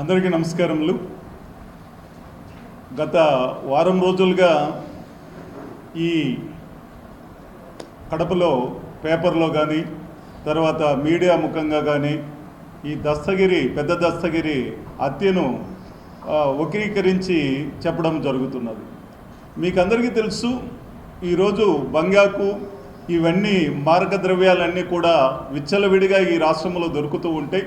అందరికీ నమస్కారములు. గత వారం రోజులుగా ఈ కడపలో పేపర్లో కానీ తర్వాత మీడియా ముఖంగా కానీ ఈ పెద్ద దస్తగిరి హత్యను వక్రీకరించి చెప్పడం జరుగుతున్నది. మీకు అందరికీ తెలుసు, ఈరోజు బంగాకు ఇవన్నీ మారక ద్రవ్యాలన్నీ కూడా విచ్చలవిడిగా ఈ రాష్ట్రంలో దొరుకుతూ ఉంటాయి.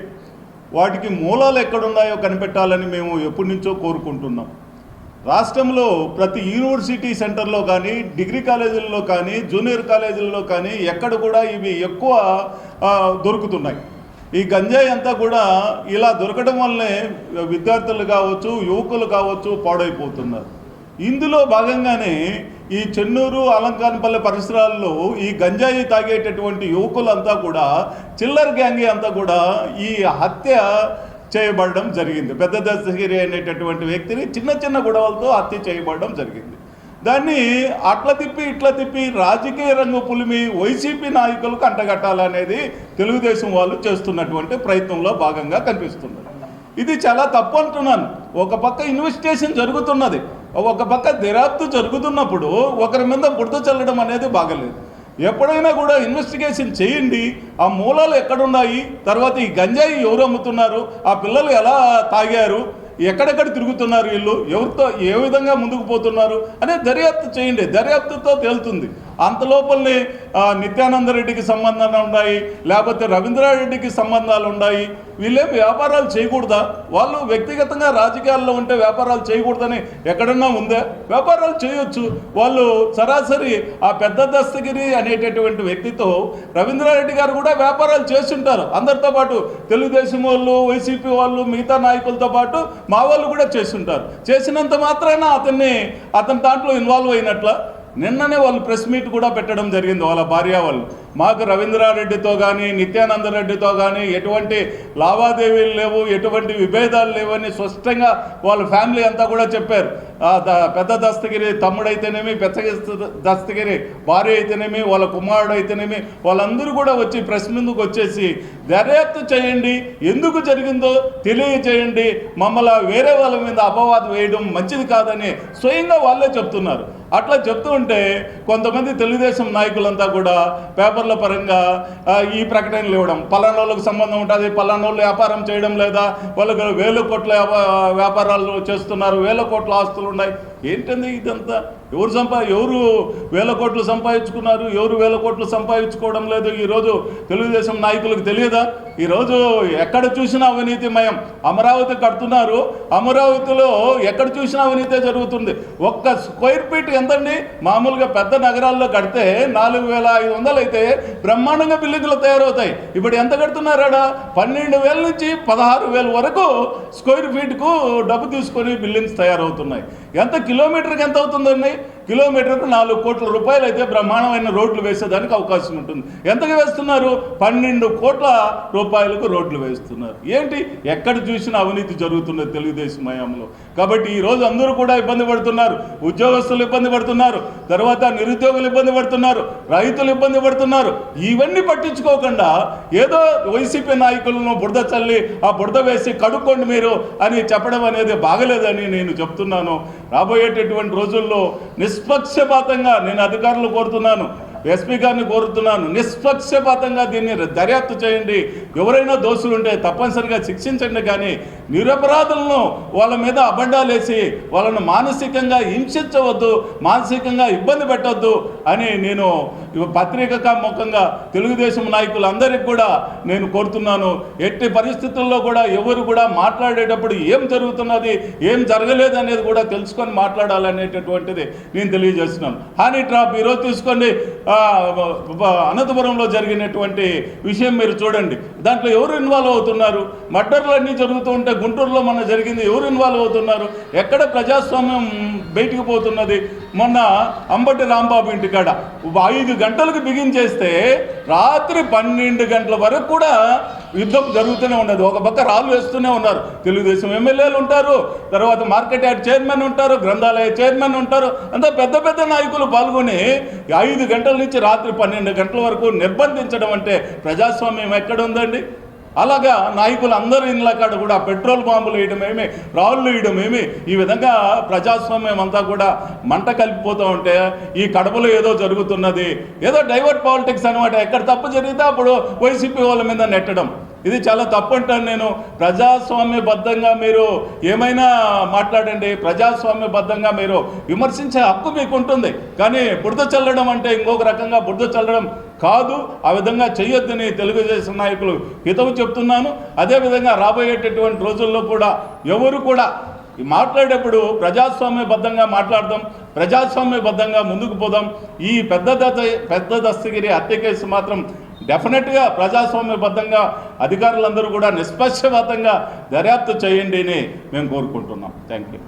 వాటికి మూలాలు ఎక్కడున్నాయో కనిపెట్టాలని మేము ఎప్పటి నుంచో కోరుకుంటున్నాం. రాష్ట్రంలో ప్రతి యూనివర్సిటీ సెంటర్లో కానీ, డిగ్రీ కాలేజీల్లో కానీ, జూనియర్ కాలేజీల్లో కానీ ఎక్కడ కూడా ఇవి ఎక్కువ దొరుకుతున్నాయి. ఈ గంజాయి అంతా కూడా ఇలా దొరకడం వల్లనే విద్యార్థులు కావచ్చు, యువకులు కావచ్చు పాడైపోతున్నారు. ఇందులో భాగంగానే ఈ చెన్నూరు, అలంకానపల్లి పరిసరాల్లో ఈ గంజాయి తాగేటటువంటి యువకులంతా కూడా, చిల్లర గ్యాంగి అంతా కూడా ఈ హత్య చేయబడడం జరిగింది. పెద్ద దస్తగిరి అనేటటువంటి వ్యక్తిని చిన్న చిన్న గొడవలతో హత్య చేయబడడం జరిగింది. దాన్ని ఇట్లా తిప్పి రాజకీయ రంగు పులిమి వైసీపీ నాయకులకు అంటగట్టాలనేది తెలుగుదేశం వాళ్ళు చేస్తున్నటువంటి ప్రయత్నంలో భాగంగా కనిపిస్తున్నది. ఇది చాలా తప్పు అంటున్నాను. ఒక పక్క ఇన్వెస్టిగేషన్ జరుగుతున్నది, ఒక పక్క దర్యాప్తు జరుగుతున్నప్పుడు ఒకరి మీద బురద చల్లడం అనేది బాగలేదు. ఎప్పుడైనా కూడా ఇన్వెస్టిగేషన్ చేయండి, ఆ మూలాలు ఎక్కడున్నాయి, తర్వాత ఈ గంజాయి ఎవరు అమ్ముతున్నారు, ఆ పిల్లలు ఎలా తాగారు, ఎక్కడెక్కడ తిరుగుతున్నారు, వీళ్ళు ఎవరితో ఏ విధంగా ముందుకు పోతున్నారు అనే దర్యాప్తు చేయండి. దర్యాప్తుతో తేలుతుంది. అంతలోపలనే నిత్యానందరెడ్డికి సంబంధాలు ఉన్నాయి, లేకపోతే రవీంద్రారెడ్డికి సంబంధాలు ఉన్నాయి. వీళ్ళేం వ్యాపారాలు చేయకూడదా? వాళ్ళు వ్యక్తిగతంగా రాజకీయాల్లో ఉంటే వ్యాపారాలు చేయకూడదని ఎక్కడన్నా ఉందా? వ్యాపారాలు చేయొచ్చు. వాళ్ళు సరాసరి ఆ పెద్ద దస్తగిరి అనేటటువంటి వ్యక్తితో రవీంద్రారెడ్డి గారు కూడా వ్యాపారాలు చేస్తుంటారు. అందరితో పాటు తెలుగుదేశం వాళ్ళు, వైసీపీ వాళ్ళు, మిగతా నాయకులతో పాటు మా వాళ్ళు కూడా చేస్తుంటారు. చేసినంత మాత్రాన అతని దాంట్లో ఇన్వాల్వ్ అయినట్ల. నిన్ననే వాళ్ళు ప్రెస్ మీట్ కూడా పెట్టడం జరిగింది. వాళ్ళ భార్య వాళ్ళు, మాకు రవీంద్రారెడ్డితో కానీ, నిత్యానందరెడ్డితో కానీ ఎటువంటి లావాదేవీలు లేవు, ఎటువంటి విభేదాలు లేవని స్పష్టంగా వాళ్ళ ఫ్యామిలీ అంతా కూడా చెప్పారు. పెద్ద దస్తగిరి తమ్ముడైతేనేమి, పెద్ద దస్తగిరి భార్య అయితేనేమి, వాళ్ళ కుమారుడు అయితేనేమి, వాళ్ళందరూ కూడా వచ్చి ప్రెస్ ముందుకు వచ్చేసి దర్యాప్తు చేయండి, ఎందుకు జరిగిందో తెలియజేయండి, మమ్మల్ని వేరే వాళ్ళ మీద అపవాదం వేయడం మంచిది కాదని స్వయంగా వాళ్ళే చెప్తున్నారు. అట్లా చెప్తూ ఉంటే కొంతమంది తెలుగుదేశం నాయకులంతా కూడా పేపర్ల పరంగా ఈ ప్రకటనలు ఇవ్వడం, పలానోళ్ళకు సంబంధం ఉంటుంది, పలానోళ్ళు వ్యాపారం చేయడం లేదా, వాళ్ళకి వేల కోట్ల వ్యాపారాలు చేస్తున్నారు, వేల కోట్ల ఆస్తులు ఉన్నాయి. ఏంటండి ఇదంతా? ఎవరు వేల కోట్లు సంపాదించుకున్నారు, ఎవరు వేల కోట్లు సంపాదించుకోవడం లేదు? ఈరోజు తెలుగుదేశం నాయకులకు తెలియదా? ఈరోజు ఎక్కడ చూసినా అవినీతిమయం. అమరావతి కడుతున్నారు, అమరావతిలో ఎక్కడ చూసినా అవినీతే జరుగుతుంది. ఒక్క స్క్వేర్ ఫీట్ ఎంతండి? మామూలుగా పెద్ద నగరాల్లో కడితే 4,500 అయితే బ్రహ్మాండంగా బిల్డింగ్లు తయారవుతాయి. ఇప్పుడు ఎంత కడుతున్నారాడా? 12,000 నుంచి 16,000 వరకు స్క్వేర్ ఫీట్కు డబ్బు తీసుకొని బిల్డింగ్స్ తయారవుతున్నాయి. ఎంత కిలోమీటర్కి ఎంత అవుతుందండి? కిలోమీటర్కు 4 కోట్ల రూపాయలు అయితే బ్రహ్మాండమైన రోడ్లు వేసేదానికి అవకాశం ఉంటుంది. ఎంతగా వేస్తున్నారు? 12 కోట్ల రూపాయలకు రోడ్లు వేస్తున్నారు. ఏంటి? ఎక్కడ చూసినా అవినీతి జరుగుతున్నది తెలుగుదేశం హయాంలో. కాబట్టి ఈరోజు అందరూ కూడా ఇబ్బంది పడుతున్నారు. ఉద్యోగస్తులు ఇబ్బంది పడుతున్నారు, తర్వాత నిరుద్యోగులు ఇబ్బంది పడుతున్నారు, రైతులు ఇబ్బంది పడుతున్నారు. ఇవన్నీ పట్టించుకోకుండా ఏదో వైసీపీ నాయకులను బురద చల్లి ఆ బురద వేసి కడుక్కోండి మీరు అని చెప్పడం అనేది బాగలేదని నేను చెప్తున్నాను. రాబోయేటటువంటి రోజుల్లో నిష్పక్షపాతంగా నేను అధికారులు కోరుతున్నాను, ఎస్పీ గారిని కోరుతున్నాను, నిష్పక్షపాతంగా దీన్ని దర్యాప్తు చేయండి. ఎవరైనా దోషులు ఉంటే తప్పనిసరిగా శిక్షించండి. కానీ నిరపరాధులను వాళ్ళ మీద అబద్ధాలేసి వాళ్ళను మానసికంగా హింసించవద్దు, మానసికంగా ఇబ్బంది పెట్టవద్దు అని నేను పత్రికా ముఖంగా తెలుగుదేశం నాయకులందరికీ కూడా నేను కోరుతున్నాను. ఎట్టి పరిస్థితుల్లో కూడా ఎవరు కూడా మాట్లాడేటప్పుడు ఏం జరుగుతున్నది, ఏం జరగలేదు అనేది కూడా తెలుసుకొని మాట్లాడాలనేటటువంటిది నేను తెలియజేస్తున్నాను. హనీ ట్రాప్ ఈరోజు తీసుకోండి, అనంతపురంలో జరిగినటువంటి విషయం మీరు చూడండి. దాంట్లో ఎవరు ఇన్వాల్వ్ అవుతున్నారు? మర్డర్లు అన్నీ జరుగుతూ ఉంటే గుంటూరులో మొన్న జరిగింది, ఎవరు ఇన్వాల్వ్ అవుతున్నారు? ఎక్కడ ప్రజాస్వామ్యం బయటికి పోతున్నది? మొన్న అంబటి రాంబాబు ఇంటికాడ 5 గంటలకు బిగించేస్తే రాత్రి 12 గంటల వరకు కూడా యుద్ధం జరుగుతూనే ఉన్నది. ఒక పక్క రాళ్ళు వేస్తూనే ఉన్నారు. తెలుగుదేశం ఎమ్మెల్యేలు ఉంటారు, తర్వాత మార్కెట్ యార్డ్ చైర్మన్ ఉంటారు, గ్రంథాలయ చైర్మన్ ఉంటారు, అంతా పెద్ద పెద్ద నాయకులు పాల్గొని 5 గంటల నుంచి రాత్రి 12 గంటల వరకు నిర్బంధించడం అంటే ప్రజాస్వామ్యం ఎక్కడ ఉందండి? అలాగా నాయకులు అందరి ఇళ్ళ కాడ కూడా పెట్రోల్ బాంబులు వేయడమేమి, రాళ్ళు వేయడమేమి, ఈ విధంగా ప్రజాస్వామ్యం అంతా కూడా మంట కలిపిపోతూ ఉంటే ఈ కడపలో ఏదో జరుగుతున్నది, ఏదో డైవర్ట్ పాలిటిక్స్ అనమాట. ఎక్కడ తప్పు జరిగితే అప్పుడు వైసీపీ వాళ్ళ మీద నెట్టడం, ఇది చాలా తప్పు అంటాను నేను. ప్రజాస్వామ్యబద్ధంగా మీరు ఏమైనా మాట్లాడండి, ప్రజాస్వామ్యబద్ధంగా మీరు విమర్శించే హక్కు మీకు ఉంటుంది. కానీ బురద చల్లడం అంటే ఇంకొక రకంగా బురద చల్లడం కాదు, ఆ విధంగా చేయొద్దని తెలుగుదేశం నాయకులు హితవు చెప్తున్నాను. అదేవిధంగా రాబోయేటటువంటి రోజుల్లో కూడా ఎవరు కూడా మాట్లాడేటప్పుడు ప్రజాస్వామ్యబద్ధంగా మాట్లాడదాం, ప్రజాస్వామ్యబద్ధంగా ముందుకు పోదాం. ఈ పెద్ద దస్తగిరి హత్య కేసు మాత్రం డెఫినెట్గా ప్రజాస్వామ్యబద్ధంగా అధికారులందరూ కూడా నిష్పక్షపాతంగా దర్యాప్తు చేయండి అని మేము కోరుకుంటున్నాం. Thank you.